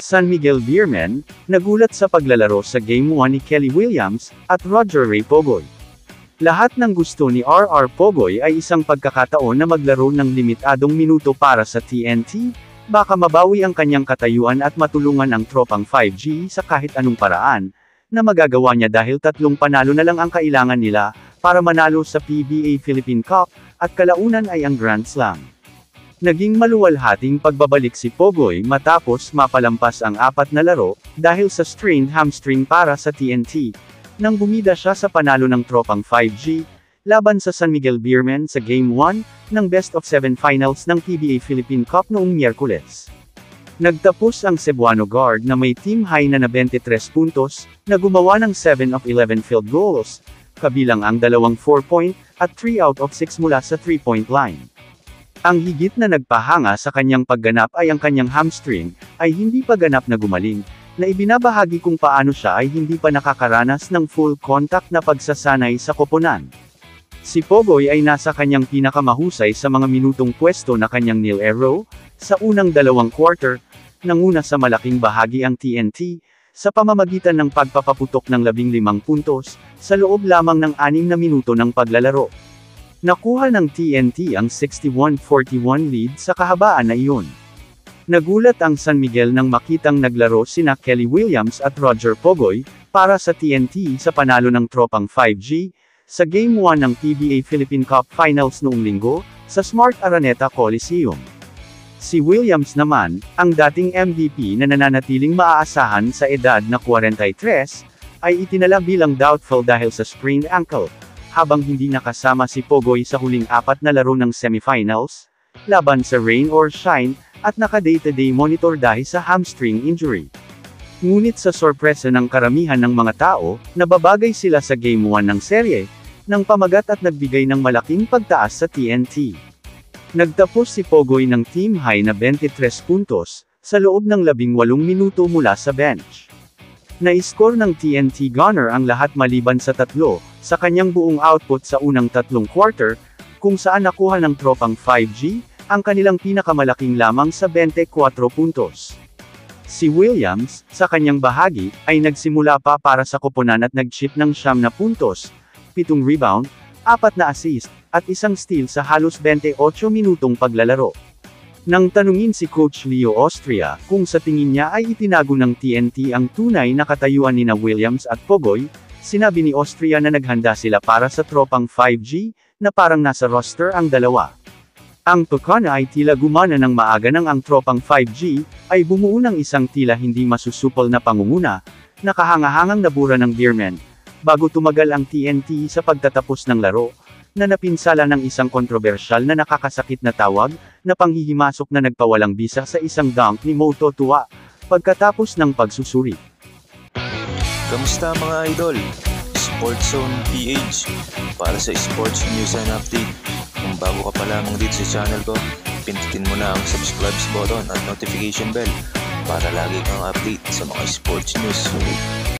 San Miguel Beermen, nagulat sa paglalaro sa Game 1 ni Kelly Williams, at Roger Ray Pogoy. Lahat ng gusto ni RR Pogoy ay isang pagkakataon na maglaro ng limitadong minuto para sa TNT, baka mabawi ang kanyang katayuan at matulungan ang tropang 5G sa kahit anong paraan, na magagawa niya dahil 3 panalo na lang ang kailangan nila, para manalo sa PBA Philippine Cup, at kalaunan ay ang Grand Slam. Naging maluwalhating pagbabalik si Pogoy matapos mapalampas ang 4 na laro, dahil sa strained hamstring para sa TNT, nang bumida siya sa panalo ng tropang 5G, laban sa San Miguel Beermen sa Game 1, ng Best of 7 Finals ng PBA Philippine Cup noong Miyerkules. Nagtapos ang Cebuano guard na may team high na 23 puntos, na gumawa ng 7 of 11 field goals, kabilang ang 2 4-point, at 3 out of 6 mula sa 3-point line. Ang higit na nagpahanga sa kanyang pagganap ay ang kanyang hamstring, ay hindi pa ganap na gumaling, na ibinabahagi kung paano siya ay hindi pa nakakaranas ng full contact na pagsasanay sa koponan. Si Pogoy ay nasa kanyang pinakamahusay sa mga minutong pwesto na kanyang nil arrow, sa unang 2 quarter, nanguna sa malaking bahagi ang TNT, sa pamamagitan ng pagpapaputok ng 15 puntos, sa loob lamang ng 6 na minuto ng paglalaro. Nakuha ng TNT ang 61-41 lead sa kahabaan na iyon. Nagulat ang San Miguel nang makitang naglaro sina Kelly Williams at Roger Pogoy, para sa TNT sa panalo ng tropang 5G, sa Game 1 ng PBA Philippine Cup Finals noong linggo, sa Smart Araneta Coliseum. Si Williams naman, ang dating MVP na nananatiling maaasahan sa edad na 43, ay itinala bilang doubtful dahil sa sprained ankle, habang hindi nakasama si Pogoy sa huling 4 na laro ng semifinals, laban sa rain or shine, at naka-day-to-day monitor dahil sa hamstring injury. Ngunit sa sorpresa ng karamihan ng mga tao, nababagay sila sa Game 1 ng serye, ng pamagat at nagbigay ng malaking pagtaas sa TNT. Nagtapos si Pogoy ng team high na 23 puntos, sa loob ng 18 minuto mula sa bench. Na-score ng TNT Gunner ang lahat maliban sa 3, sa kanyang buong output sa unang 3 quarter, kung saan nakuha ng tropang 5G, ang kanilang pinakamalaking lamang sa 24 puntos. Si Williams, sa kanyang bahagi, ay nagsimula pa para sa koponan at nag-chip ng 9 na puntos, 7 rebound, 4 na assist, at 1 steal sa halos 28 minutong paglalaro. Nang tanungin si Coach Leo Austria, kung sa tingin niya ay itinago ng TNT ang tunay na katayuan nina Williams at Pogoy, sinabi ni Austria na naghanda sila para sa tropang 5G, na parang nasa roster ang dalawa. Ang Pekana ay tila gumana ng maaga nang ang tropang 5G, ay bumuo ng isang tila hindi masusupol na pangunguna, na kahangahangang nabura ng Beermen, bago tumagal ang TNT sa pagtatapos ng laro, na napinsala ng isang kontrobersyal na nakakasakit na tawag, na panghihimasok na nagpawalang bisa sa isang dunk ni Moto Tua, pagkatapos ng pagsusuri. Kamusta mga idol? Sports Zone PH, para sa sports news and update. Kung bago ka pa lamang dito sa channel ko, pindutin mo na ang subscribe button at notification bell, para lagi kang update sa mga sports news.